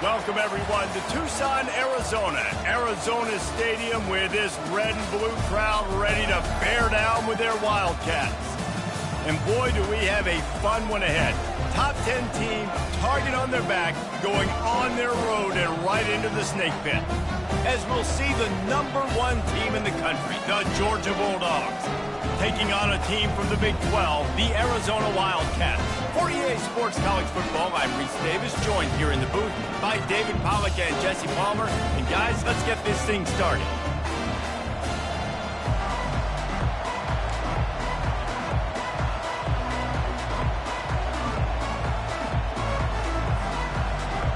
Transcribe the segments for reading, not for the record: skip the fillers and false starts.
Welcome, everyone, to Tucson, Arizona. Arizona Stadium with this red and blue crowd ready to bear down with their Wildcats. And boy, do we have a fun one ahead. Top 10 team, target on their back, going on their road and right into the snake pit. As we'll see the #1 team in the country, the Georgia Bulldogs, taking on a team from the Big 12, the Arizona Wildcats. For EA Sports College Football, I'm Reese Davis, joined here in the booth by David Pollack and Jesse Palmer. And guys, let's get this thing started.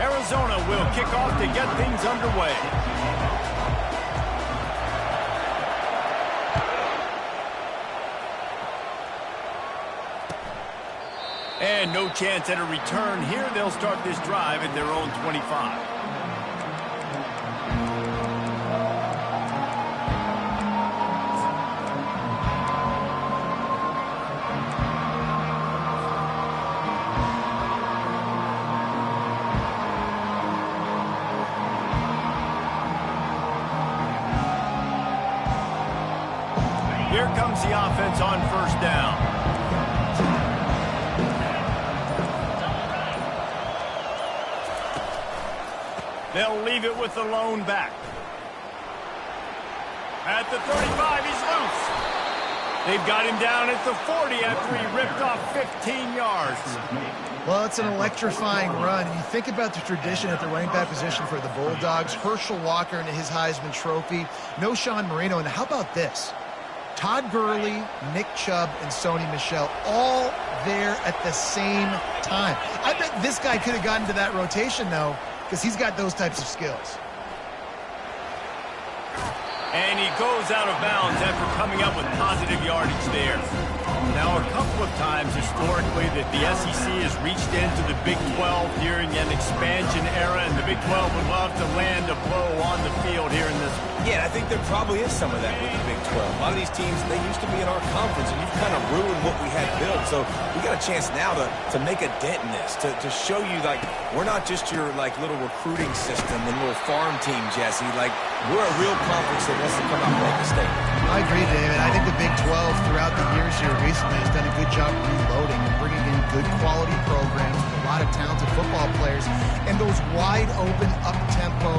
Arizona will kick off to get things underway. And no chance at a return here. They'll start this drive at their own 25. Here comes the offense on first down. They'll leave it with the lone back. At the 35, he's loose. They've got him down at the 40 after he ripped off 15 yards. Well, it's an electrifying run. You think about the tradition at the running back position for the Bulldogs. Herschel Walker and his Heisman Trophy. No Sean Marino. And how about this? Todd Gurley, Nick Chubb, and Sony Michel all there at the same time. I bet this guy could have gotten to that rotation, though, because he's got those types of skills. And he goes out of bounds after coming up with positive yardage there. Now, a couple of times historically that the SEC has reached into the Big 12 during an expansion era, and the Big 12 would love to land a blow on the field here in this one. Yeah, I think there probably is some of that with the Big 12. A lot of these teams, they used to be in our conference, and you've kind of ruined what we had built. So we got a chance now to make a dent in this, to show you, like, we're not just your, like, little recruiting system and little farm team, Jesse. Like, we're a real conference that wants to come out and make a statement. I agree, David. I think the Big 12 throughout the years here recently has done a good job reloading and bringing in good quality programs with a lot of talented football players and those wide open, up-tempo,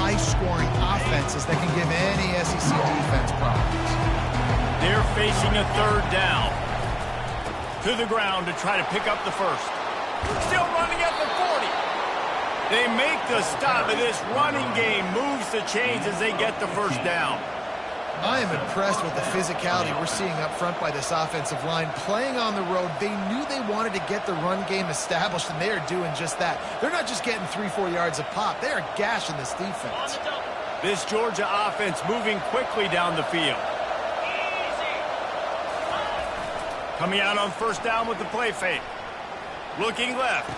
high-scoring offenses that can give any SEC defense problems. They're facing a third down. To the ground to try to pick up the first. Still running at the 40. They make the stop, and this running game moves the chains as they get the first down. I am impressed with the physicality we're seeing up front by this offensive line. Playing on the road, they knew they wanted to get the run game established, and they are doing just that. They're not just getting 3-4 yards a pop. They are gashing this defense. This Georgia offense moving quickly down the field. Coming out on first down with the play fake. Looking left.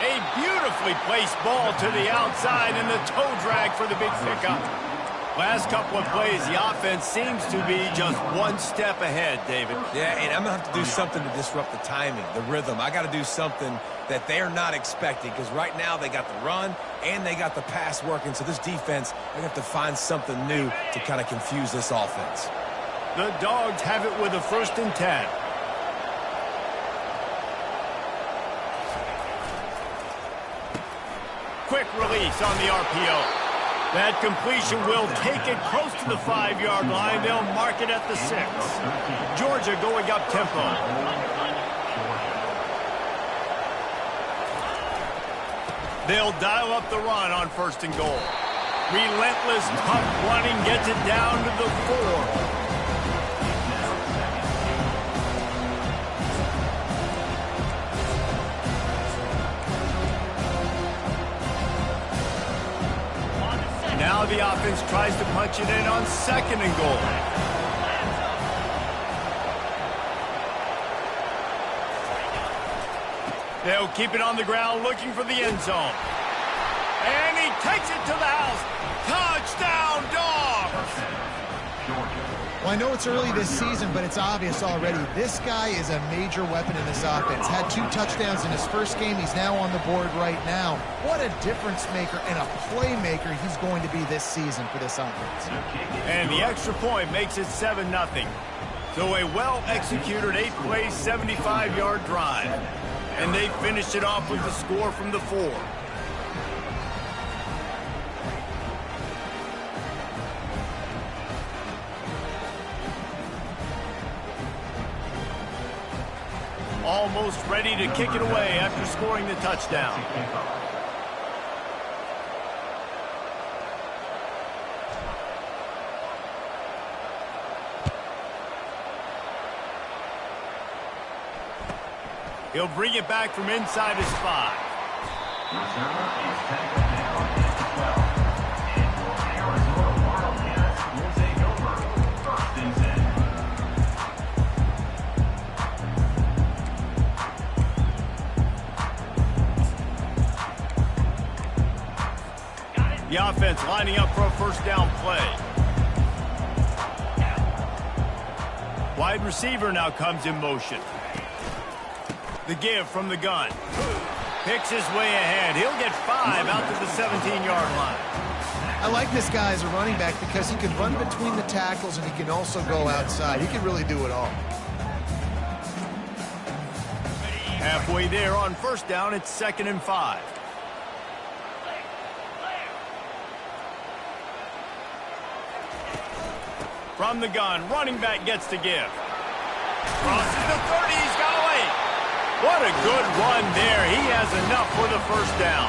A beautifully placed ball to the outside, and the toe drag for the big pickup. Last couple of plays, the offense seems to be just one step ahead, David. Yeah, and I'm going to have to do something to disrupt the timing, the rhythm. I got to do something that they're not expecting, because right now they got the run and they got the pass working. So this defense, they have to find something new to kind of confuse this offense. The Dogs have it with a 1st and 10. Quick release on the RPO. That completion will take it close to the 5-yard line. They'll mark it at the 6. Georgia going up tempo. They'll dial up the run on 1st and goal. Relentless, tough running gets it down to the 4. Now the offense tries to punch it in on 2nd and goal. They'll keep it on the ground looking for the end zone. And he takes it to the house. Touchdown, Dogs! Well, I know it's early this season, but it's obvious already. This guy is a major weapon in this offense. Had 2 touchdowns in his first game. He's now on the board right now. What a difference maker and a playmaker he's going to be this season for this offense. And the extra point makes it 7-0. So a well-executed 8-play, 75-yard drive. And they finished it off with the score from the 4. Almost ready to kick it away after scoring the touchdown. He'll bring it back from inside his 5. Returner is tackled down at 12. And your Arizona Wildcats will take over 1st and 10. The offense lining up for a first down play. Wide receiver now comes in motion. The give from the gun. Picks his way ahead. He'll get 5 out to the 17-yard line. I like this guy as a running back because he can run between the tackles and he can also go outside. He can really do it all. Halfway there on first down, it's 2nd and 5. From the gun, running back gets to give. Crosses the 30, he's got away. What a good run there. He has enough for the first down.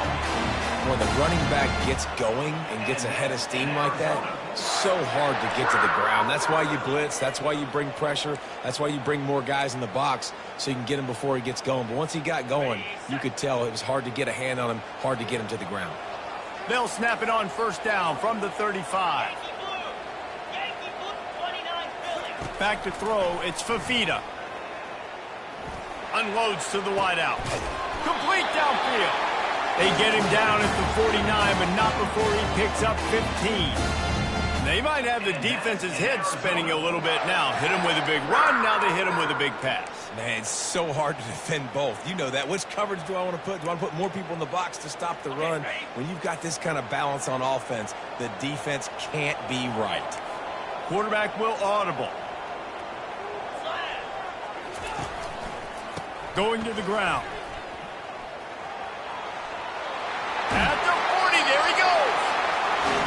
When the running back gets going and gets ahead of steam like that, so hard to get to the ground. That's why you blitz. That's why you bring pressure. That's why you bring more guys in the box so you can get him before he gets going. But once he got going, you could tell it was hard to get a hand on him, hard to get him to the ground. They'll snap it on first down from the 35. Back to throw, it's Fafita. Unloads to the wideout. Complete downfield. They get him down at the 49, but not before he picks up 15. They might have the defense's head spinning a little bit now. Hit him with a big run, now they hit him with a big pass. Man, it's so hard to defend both. You know that. Which coverage do I want to put? Do I want to put more people in the box to stop the run? When you've got this kind of balance on offense, the defense can't be right. Quarterback will audible. Going to the ground. At the 40, there he goes.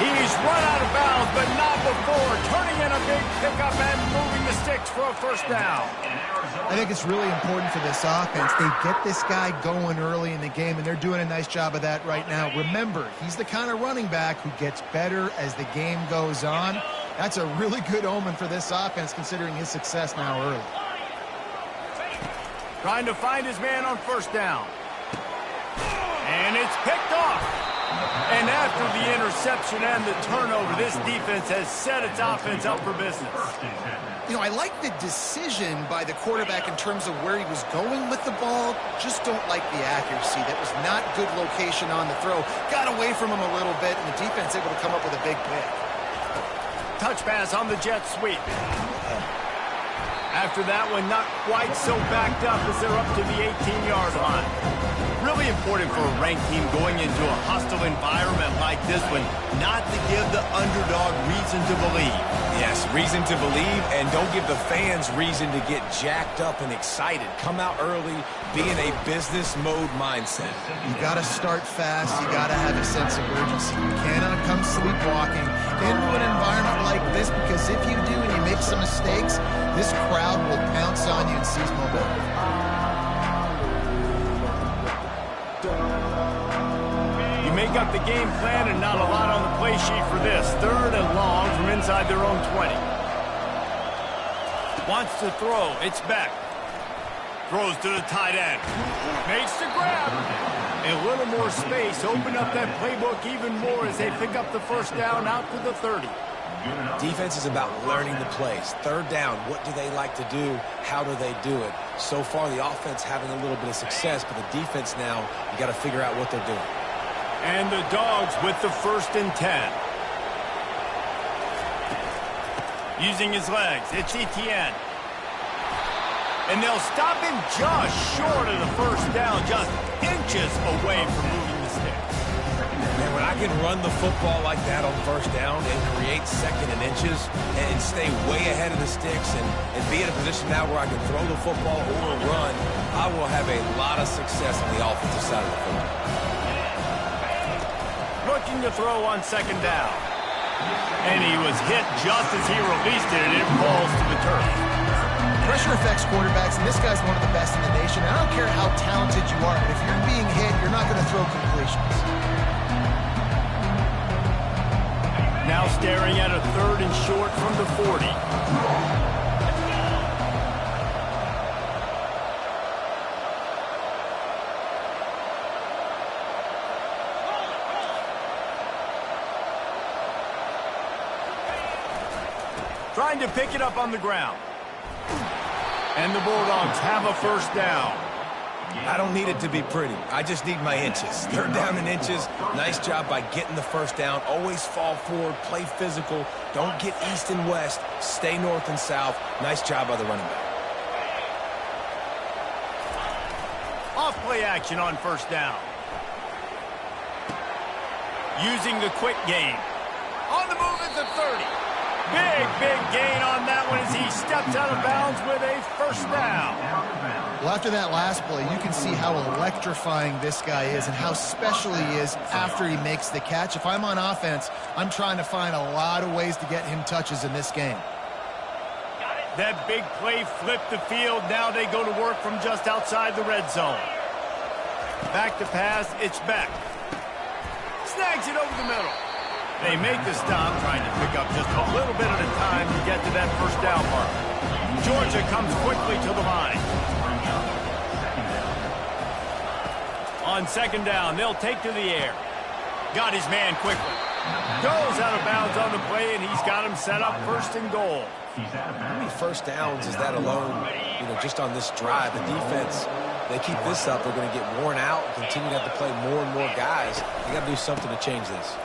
He's run out of bounds, but not before. Turning in a big pickup and moving the sticks for a first down. I think it's really important for this offense. They get this guy going early in the game, and they're doing a nice job of that right now. Remember, he's the kind of running back who gets better as the game goes on. That's a really good omen for this offense, considering his success now early. Trying to find his man on first down. And it's picked off. And after the interception and the turnover, this defense has set its offense up for business. You know, I like the decision by the quarterback in terms of where he was going with the ball. Just don't like the accuracy. That was not good location on the throw. Got away from him a little bit, and the defense able to come up with a big pick. Touch pass on the jet sweep. After that one, not quite so backed up as they're up to the 18-yard line. Really important for a ranked team going into a hostile environment like this one, not to give the underdog reason to believe. Yes, reason to believe, and don't give the fans reason to get jacked up and excited. Come out early, be in a business mode mindset. You got to start fast. You got to have a sense of urgency. You cannot come sleepwalking into an environment like this, because if you do and you make some mistakes, this crowd will pounce on you and seize momentum. You make up the game plan and not a lot on the play sheet for this. 3rd and long from inside their own 20. Wants to throw. It's back. Throws to the tight end. Makes the grab. A little more space. Open up that playbook even more as they pick up the first down out to the 30. Defense is about learning the plays. 3rd down, what do they like to do? How do they do it? So far, the offense having a little bit of success, but the defense now, you got to figure out what they're doing. And the Dogs with the 1st and 10. Using his legs, it's Etienne. And they'll stop him just short of the first down, just inches away from moving the sticks. Man, when I can run the football like that on first down and create second and inches and stay way ahead of the sticks and be in a position now where I can throw the football or run, I will have a lot of success on the offensive side of the football. Looking to throw on second down. And he was hit just as he released it, and it falls to the turf. Pressure affects quarterbacks, and this guy's one of the best in the nation. I don't care how talented you are, but if you're being hit, you're not going to throw completions. Now staring at a 3rd and short from the 40. Trying to pick it up on the ground. And the Bulldogs have a first down. I don't need it to be pretty. I just need my inches. 3rd down in inches. Nice job by getting the first down. Always fall forward, play physical. Don't get east and west. Stay north and south. Nice job by the running back. Off play action on first down. Using the quick game. On the move at the 30. Big gain on that one as he steps out of bounds with a first down. Well, after that last play, you can see how electrifying this guy is and how special he is after he makes the catch. If I'm on offense, I'm trying to find a lot of ways to get him touches in this game. That big play flipped the field. Now they go to work from just outside the red zone. Back to pass, it's Beck. Snags it over the middle. They make the stop, trying to pick up just a little bit at a time to get to that first down mark. Georgia comes quickly to the line. On second down, they'll take to the air. Got his man quickly. Goes out of bounds on the play, and he's got him set up 1st and goal. How many first downs is that alone, just on this drive? The defense, they keep this up, they're going to get worn out and continue to have to play more and more guys. They got to do something to change this.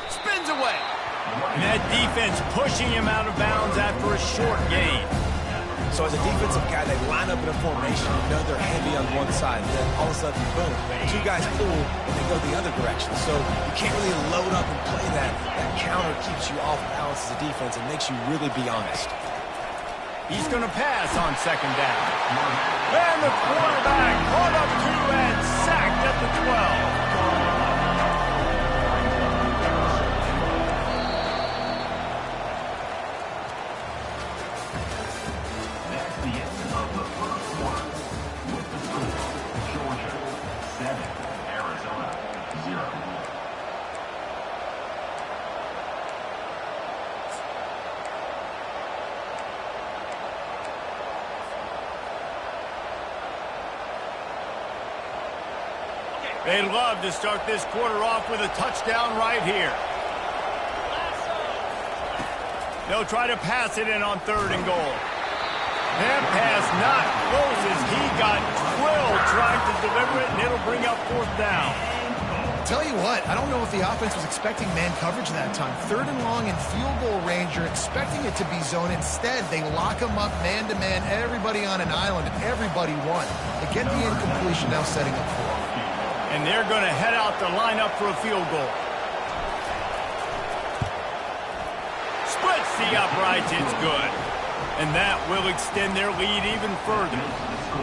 Spins away. And that defense pushing him out of bounds after a short gain. So as a defensive guy, they line up in a formation. You know they're heavy on one side. And then all of a sudden, boom, 2 guys pull, and they go the other direction. So you can't really load up and play that. That counter keeps you off balance as a defense and makes you really be honest. He's going to pass on second down. And the quarterback caught up to and sacked at the 12. They'd love to start this quarter off with a touchdown right here. They'll try to pass it in on 3rd and goal. That pass not close as he got drilled trying to deliver it, and it'll bring up 4th down. Tell you what, I don't know if the offense was expecting man coverage that time. 3rd and long in field goal range, you're expecting it to be zone. Instead, they lock him up man-to-man, everybody on an island, and everybody won. They get the incompletion, now setting up 4. And they're going to head out to line up for a field goal. Splits the uprights, it's good. And that will extend their lead even further.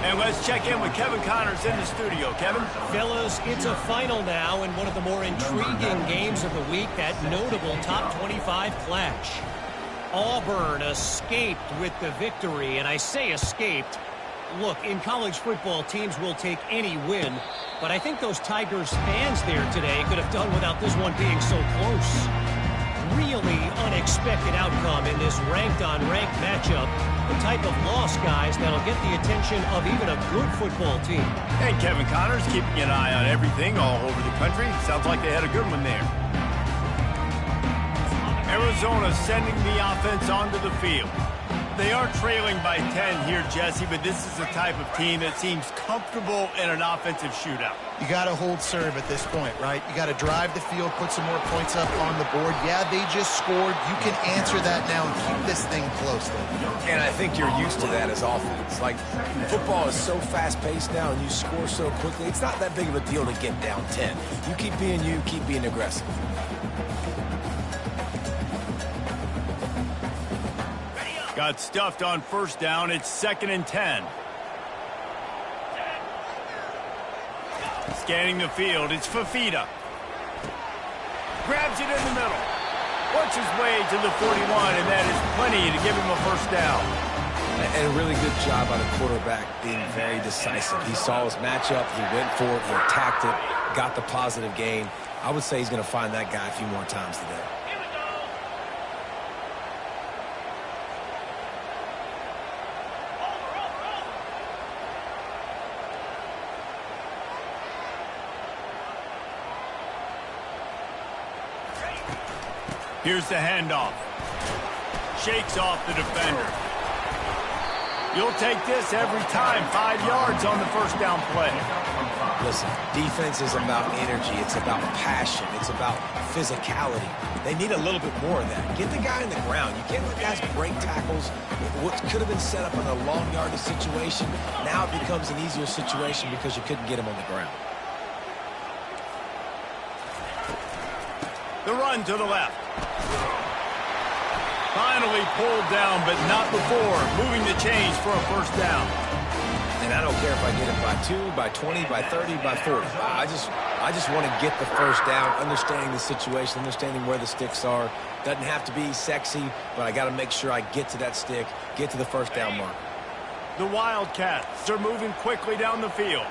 And let's check in with Kevin Connors in the studio. Kevin? Fellas, it's a final now in one of the more intriguing games of the week, that notable top 25 clash. Auburn escaped with the victory, and I say escaped. Look, in college football, teams will take any win, but I think those Tigers fans there today could have done without this one being so close. Really unexpected outcome in this ranked-on-ranked matchup. The type of loss, guys, that'll get the attention of even a good football team. Hey, Kevin Connors keeping an eye on everything all over the country. Sounds like they had a good one there. Arizona sending the offense onto the field. They are trailing by 10 here, Jesse, but this is the type of team that seems comfortable in an offensive shootout. You got to hold serve at this point, right? You got to drive the field, put some more points up on the board. Yeah, they just scored. You can answer that now and keep this thing close, though. And I think you're used to that as offense. Like, football is so fast-paced now and you score so quickly, it's not that big of a deal to get down 10. You keep being aggressive. Got stuffed on first down. It's 2nd and 10. Scanning the field. It's Fafita. Grabs it in the middle. Works his way to the 41, and that is plenty to give him a first down. And a really good job by the quarterback being very decisive. He saw his matchup. He went for it. He attacked it. Got the positive gain. I would say he's going to find that guy a few more times today. Here's the handoff. Shakes off the defender. You'll take this every time. 5 yards on the first down play. Listen, defense is about energy. It's about passion. It's about physicality. They need a little bit more of that. Get the guy in the ground. You can't let guys break tackles. What could have been set up in a long yardage situation, now it becomes an easier situation because you couldn't get him on the ground. The run to the left. Finally pulled down, but not before. Moving the chains for a first down. And I don't care if I get it by 2, by 20, by 30, by 40. I just want to get the first down, understanding the situation, understanding where the sticks are. Doesn't have to be sexy, but I got to make sure I get to that stick, get to the first down mark. The Wildcats are moving quickly down the field.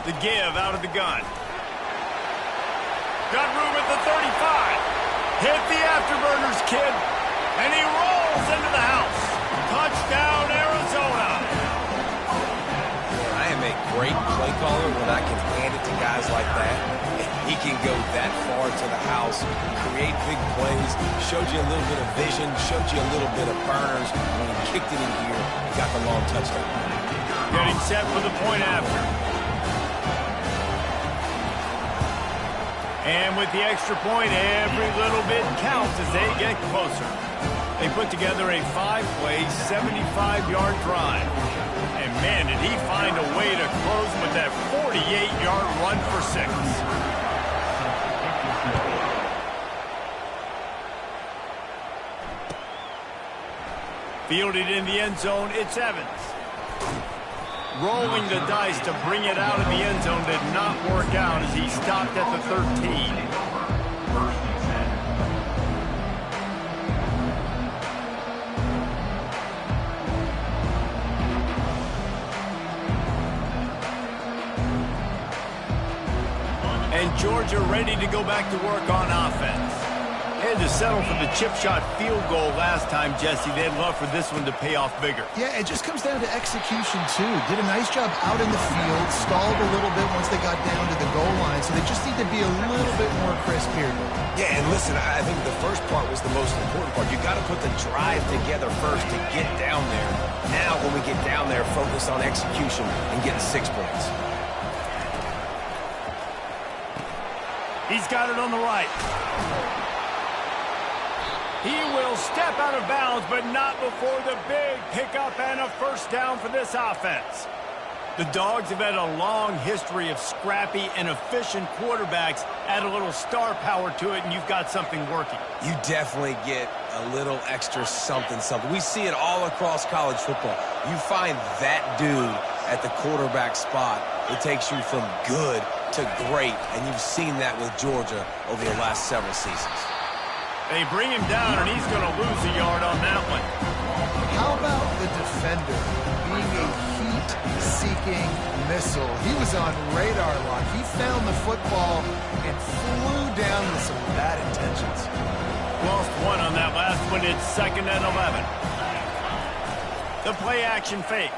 The give out of the gun. Got room at the 35. Hit the afterburners, kid. And he rolls into the house. Touchdown, Arizona. I am a great play caller when I can hand it to guys like that. He can go that far to the house, create big plays, showed you a little bit of vision, showed you a little bit of burners. When he kicked it in here, he got the long touchdown. Getting set for the point after. And with the extra point, every little bit counts as they get closer. They put together a 5-play, 75-yard drive. And man, did he find a way to close with that 48-yard run for 6. Fielded in the end zone, it's Evans. Rolling the dice to bring it out of the end zone did not work out as he stopped at the 13. And Georgia ready to go back to work on offense. Had to settle for the chip shot field goal last time, Jesse. They'd love for this one to pay off bigger. Yeah, it just comes down to execution, too. Did a nice job out in the field, stalled a little bit once they got down to the goal line, so they just need to be a little bit more crisp here. Yeah, and listen, I think the first part was the most important part. You got to put the drive together first to get down there. Now, when we get down there, focus on execution and getting 6 points. He's got it on the right. He will step out of bounds, but not before the big pickup and a first down for this offense. The Dogs have had a long history of scrappy and efficient quarterbacks. Add a little star power to it, and you've got something working. You definitely get a little extra something. We see it all across college football. You find that dude at the quarterback spot, it takes you from good to great, and you've seen that with Georgia over the last several seasons. They bring him down, and he's going to lose a yard on that one. How about the defender being a heat-seeking missile? He was on radar lock. He found the football and flew down with some bad intentions. Lost one on that last one. It's 2nd and 11. The play-action fake.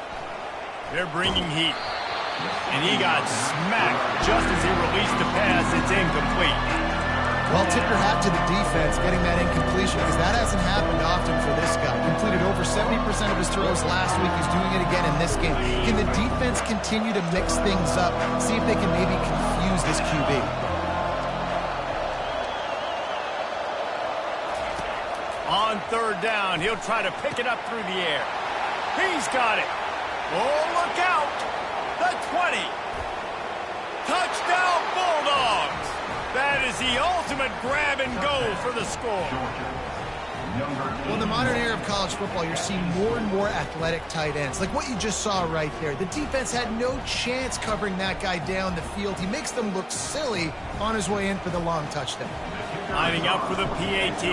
They're bringing heat. And he got smacked just as he released the pass. It's incomplete. Well, tip your hat to the defense getting that incompletion because that hasn't happened often for this guy. Completed over 70% of his throws last week. He's doing it again in this game. Can the defense continue to mix things up? See if they can maybe confuse this QB. On third down, he'll try to pick it up through the air. He's got it. Oh, look out. The 20. Touchdown, Bulldogs. That is the ultimate grab and go for the score. Well, in the modern era of college football, you're seeing more and more athletic tight ends. Like what you just saw right there. The defense had no chance covering that guy down the field. He makes them look silly on his way in for the long touchdown. Lining up for the PAT.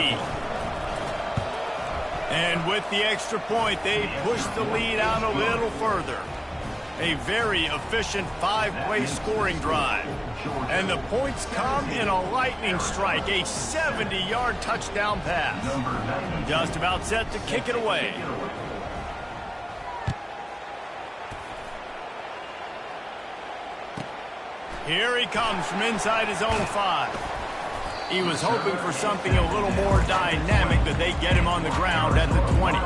And with the extra point, they push the lead out a little further. A very efficient 5-play scoring drive. And the points come in a lightning strike, a 70-yard touchdown pass. Just about set to kick it away. Here he comes from inside his own 5. He was hoping for something a little more dynamic, but they get him on the ground at the 20.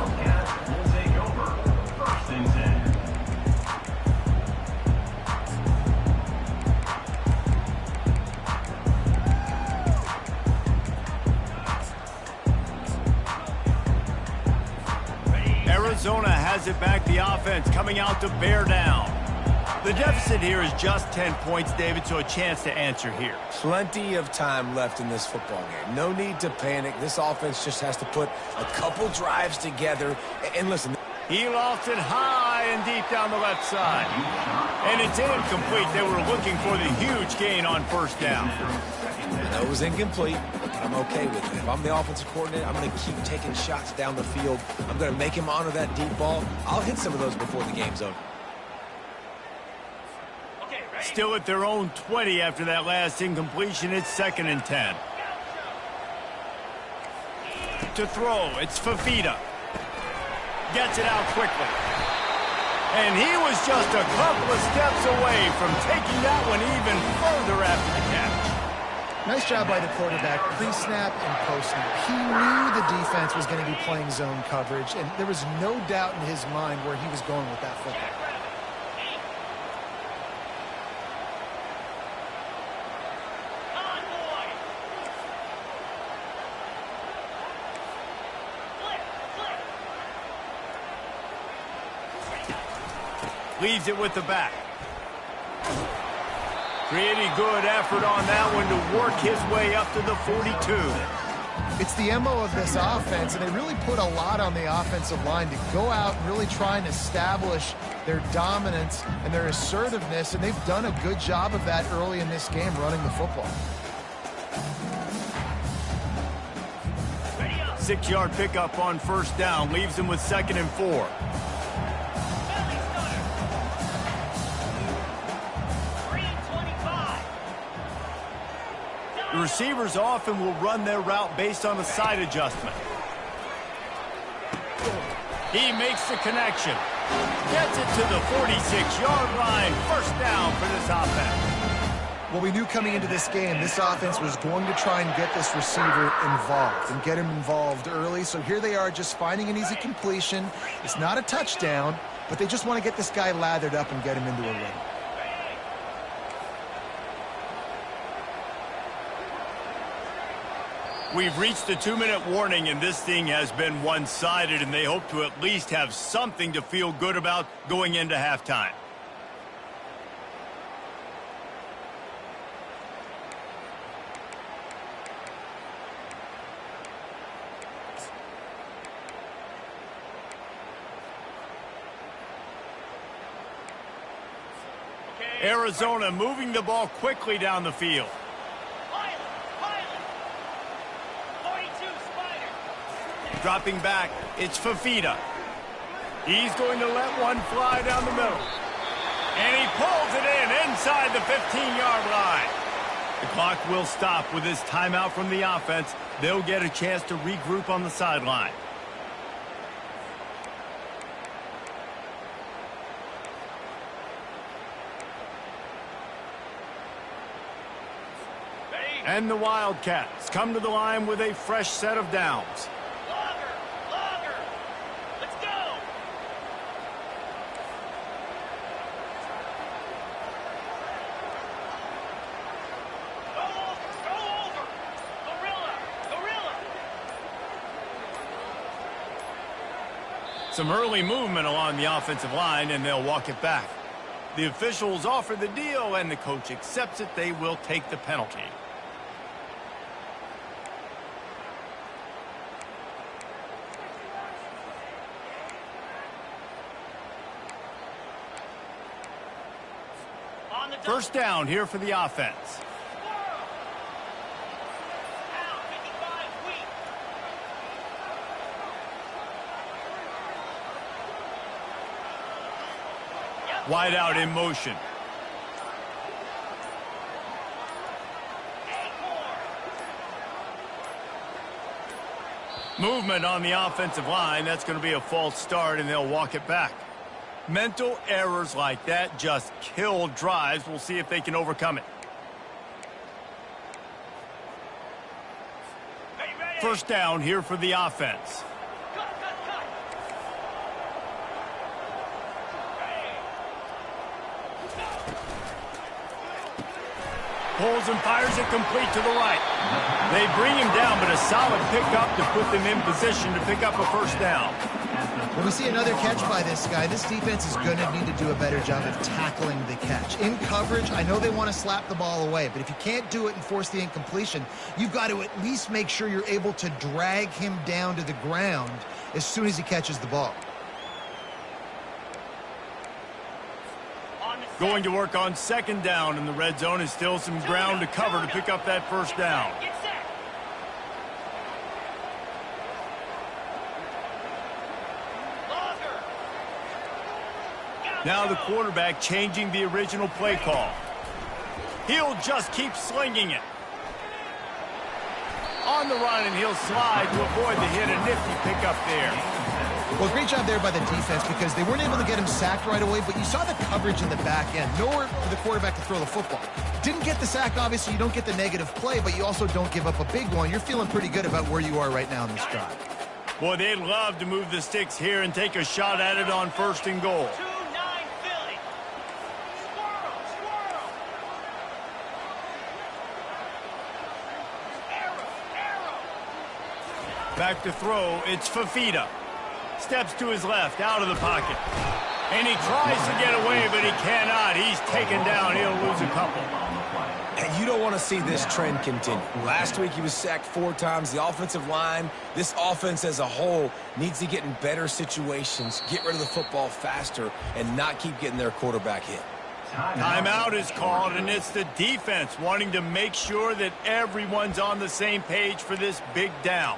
Arizona has it back, the offense coming out to bear down. The deficit here is just 10 points, David, so a chance to answer here. Plenty of time left in this football game. No need to panic. This offense just has to put a couple drives together. And listen. He lost it high and deep down the left side. And it's incomplete. They were looking for the huge gain on first down. I know it was incomplete, but I'm okay with it. If I'm the offensive coordinator, I'm going to keep taking shots down the field. I'm going to make him honor that deep ball. I'll hit some of those before the game's over. Still at their own 20 after that last incompletion. It's 2nd and 10. To throw, it's Fafita. Gets it out quickly. And he was just a couple of steps away from taking that one even further after the catch. Nice job by the quarterback, pre-snap and post-snap. He knew the defense was going to be playing zone coverage, and there was no doubt in his mind where he was going with that football. Leaves it with the back. Pretty good effort on that one to work his way up to the 42. It's the MO of this offense, and they really put a lot on the offensive line to go out and really try and establish their dominance and their assertiveness, and they've done a good job of that early in this game, running the football. 6-yard pickup on first down, leaves them with 2nd and 4. The receivers often will run their route based on a side adjustment. He makes the connection. Gets it to the 46-yard line. First down for this offense. Well, we knew coming into this game, this offense was going to try and get this receiver involved and get him involved early. So here they are just finding an easy completion. It's not a touchdown, but they just want to get this guy lathered up and get him into a run. We've reached the 2-minute warning, and this thing has been one-sided, and they hope to at least have something to feel good about going into halftime. Arizona moving the ball quickly down the field. Dropping back, it's Fafita. He's going to let one fly down the middle. And he pulls it in inside the 15-yard line. The clock will stop with this timeout from the offense. They'll get a chance to regroup on the sideline. And the Wildcats come to the line with a fresh set of downs. Longer. Let's go. Go over. Gorilla. Some early movement along the offensive line, and they'll walk it back. The officials offer the deal, and the coach accepts it. They will take the penalty. First down here for the offense. Wide out in motion. Movement on the offensive line. That's going to be a false start, and they'll walk it back. Mental errors like that just kill drives. We'll see if they can overcome it. First down here for the offense. Pulls and fires it complete to the right. They bring him down, but a solid pickup to put them in position to pick up a first down. When we see another catch by this guy, this defense is going to need to do a better job of tackling the catch. In coverage, I know they want to slap the ball away, but if you can't do it and force the incompletion, you've got to at least make sure you're able to drag him down to the ground as soon as he catches the ball. Going to work on second down in the red zone. Is still some ground to cover to pick up that first down. Now the quarterback changing the original play call. He'll just keep slinging it. On the run, and he'll slide to avoid the hit. A nifty pickup there. Well, great job there by the defense because they weren't able to get him sacked right away, but you saw the coverage in the back end. Nowhere for the quarterback to throw the football. Didn't get the sack, obviously. You don't get the negative play, but you also don't give up a big one. You're feeling pretty good about where you are right now in this drive. Boy, they'd love to move the sticks here and take a shot at it on first and goal. Back to throw, it's Fafita. Steps to his left, out of the pocket. And he tries to get away, but he cannot. He's taken down. He'll lose a couple. And you don't want to see this trend continue. Last week he was sacked 4 times. The offensive line, this offense as a whole, needs to get in better situations, get rid of the football faster, and not keep getting their quarterback hit. Timeout is called, and it's the defense wanting to make sure that everyone's on the same page for this big down.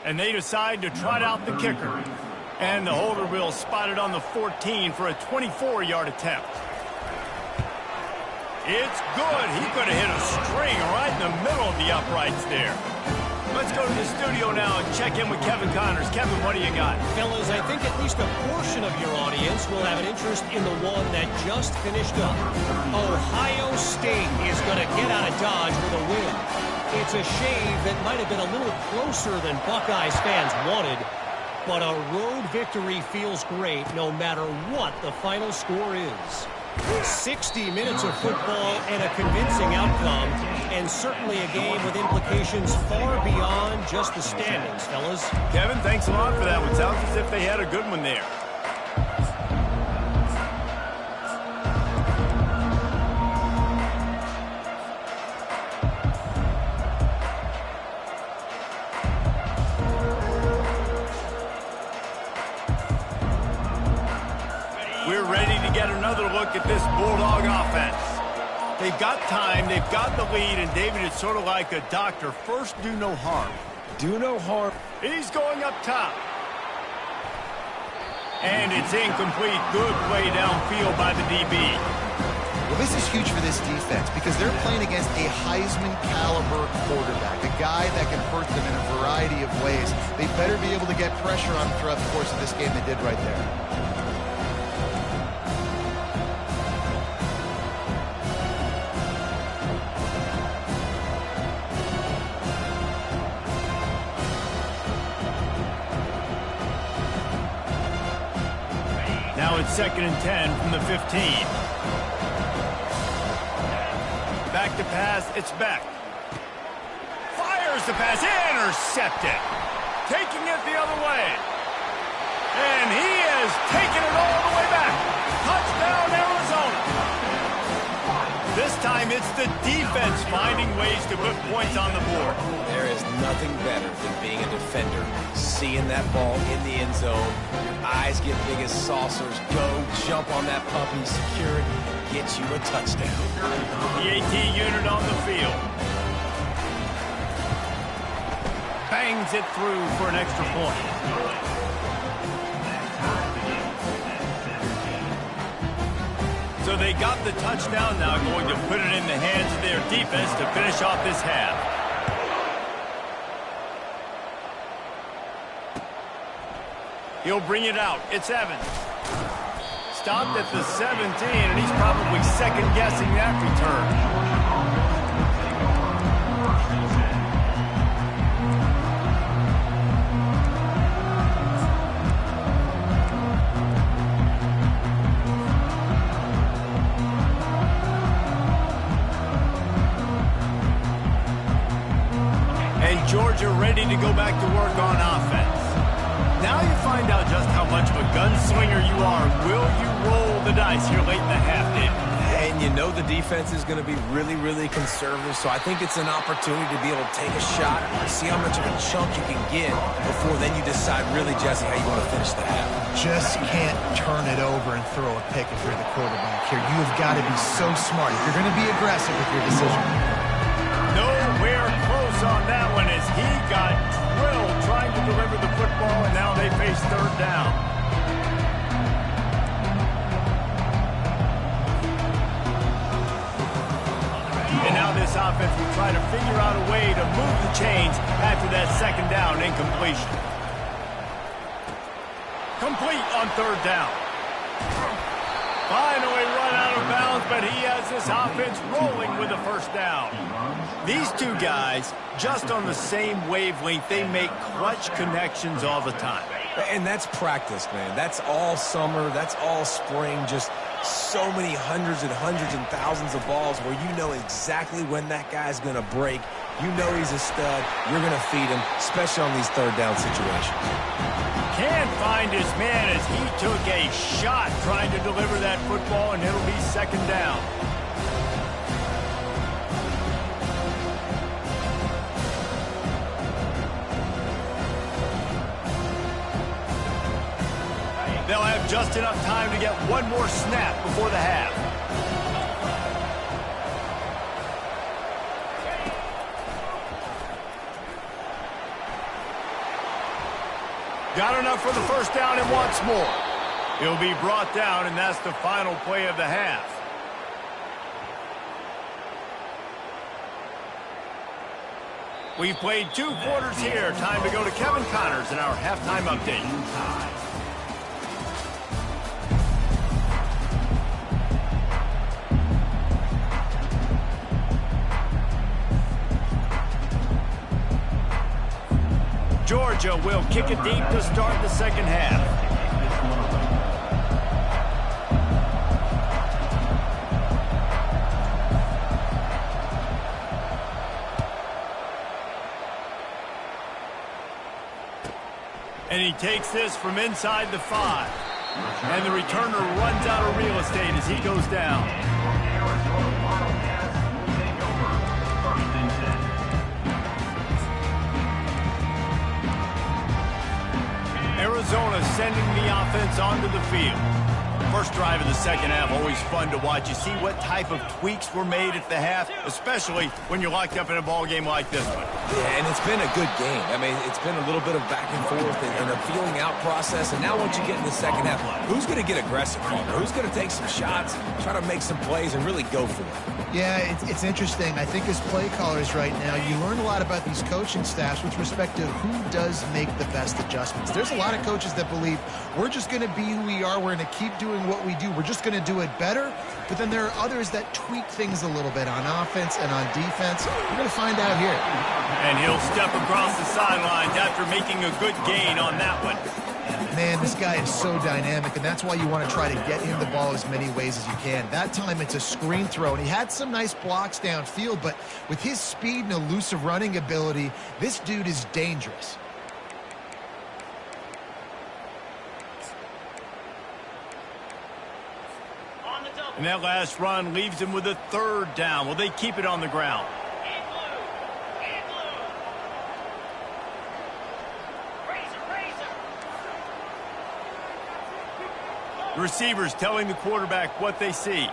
And they decide to trot out the kicker. And the holder will spot it on the 14 for a 24-yard attempt. It's good. He could have hit a string right in the middle of the uprights there. Let's go to the studio now and check in with Kevin Connors. Kevin, what do you got? Fellas, I think at least a portion of your audience will have an interest in the one that just finished up. Ohio State is going to get out of Dodge with a win. It's a shave that might have been a little closer than Buckeyes fans wanted, but a road victory feels great no matter what the final score is. 60 minutes of football and a convincing outcome, and certainly a game with implications far beyond just the standings, fellas. Kevin, thanks a lot for that one. Sounds as if they had a good one there. We're ready to get another look at this Bulldog offense. They've got time, they've got the lead, and David, it's sort of like a doctor. First, do no harm. Do no harm. He's going up top. And it's incomplete. Good play downfield by the DB. Well, this is huge for this defense because they're playing against a Heisman-caliber quarterback, a guy that can hurt them in a variety of ways. They better be able to get pressure on him throughout the course of this game. They did right there. it's 2nd and 10 from the 15. Back to pass, it's Beck. Fires the pass, intercepted. Taking it the other way. And he has taken it all the way back. Touchdown, Arizona. This time it's the defense finding ways to put points on the board. There is nothing better than being a defender. Seeing that ball in the end zone, your eyes get big as saucers. Go, jump on that puppy, secure it, get you a touchdown. The AT unit on the field. Bangs it through for an extra point. So they got the touchdown, now going to put it in the hands of their defense to finish off this half. He'll bring it out. It's Evans. Stopped at the 17, and he's probably second-guessing that return. Georgia ready to go back to work on offense. Now you find out just how much of a gunslinger you are. Will you roll the dice here late in the half, David? And you know the defense is going to be really, really conservative, so I think it's an opportunity to be able to take a shot, see how much of a chunk you can get before then you decide really, Jesse, how you want to finish the half. Just can't turn it over and throw a pick if you're the quarterback here. You have got to be so smart if you're going to be aggressive with your decision. Nowhere close on that one as he got drilled trying to deliver the football, and now they face 3rd down. And now this offense will try to figure out a way to move the chains after that 2nd down incompletion. Complete on 3rd down. Finally run out of bounds, but he has this offense rolling with a 1st down. These two guys, just on the same wavelength, they make clutch connections all the time. And that's practice, man. That's all summer. That's all spring. Just so many hundreds and thousands of balls where you know exactly when that guy's going to break. You know he's a stud. You're going to feed him, especially on these 3rd down situations. Can't find his man as he took a shot trying to deliver that football, and it'll be 2nd down. They'll have just enough time to get one more snap before the half. Got enough for the 1st down and wants more. He'll be brought down, and that's the final play of the half. We've played 2 quarters here. Time to go to Kevin Connors in our halftime update. Georgia will kick it deep to start the 2nd half. And he takes this from inside the 5. And the returner runs out of real estate as he goes down. Arizona sending the offense onto the field. First drive of the 2nd half, always fun to watch. You see what type of tweaks were made at the half, especially when you're locked up in a ball game like this one. Yeah, and it's been a good game. I mean, it's been a little bit of back and forth and a feeling out process. And now once you get in the 2nd half, who's going to get aggressive here? Who's going to take some shots, try to make some plays, and really go for it? Yeah, it's interesting. I think as play callers right now, you learn a lot about these coaching staffs with respect to who does make the best adjustments. There's a lot of coaches that believe we're just going to be who we are. We're going to keep doing what we do. We're just going to do it better. But then there are others that tweak things a little bit on offense and on defense. We're going to find out here. And he'll step across the sidelines after making a good gain on that one. Man, this guy is so dynamic, and that's why you want to try to get him the ball as many ways as you can. That time, it's a screen throw, and he had some nice blocks downfield, but with his speed and elusive running ability, this dude is dangerous. On the double. And that last run leaves him with a third down. Will they keep it on the ground? In blue. In blue. Razor, razor. The receivers telling the quarterback what they see. Dino,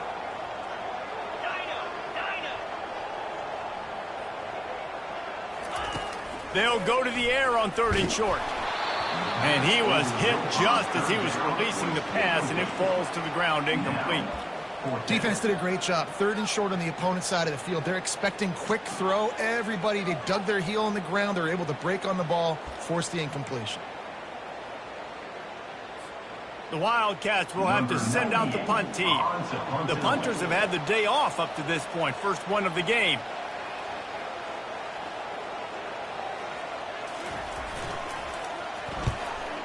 Dino. They'll go to the air on 3rd and short. And he was hit just as he was releasing the pass, and it falls to the ground incomplete. Defense did a great job. 3rd and short on the opponent's side of the field. They're expecting quick throw. Everybody, they dug their heel on the ground. They're able to break on the ball, force the incompletion. The Wildcats will have to send out the punt team. The punters have had the day off up to this point. First one of the game.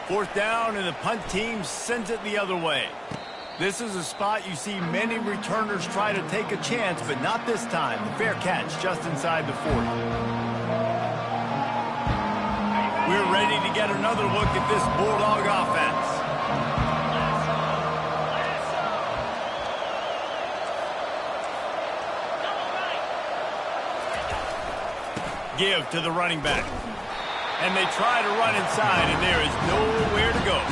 Fourth down, and the punt team sends it the other way. This is a spot you see many returners try to take a chance, but not this time. The fair catch just inside the 40. We're ready to get another look at this Bulldog offense. Give to the running back. And they try to run inside, and there is nowhere to go.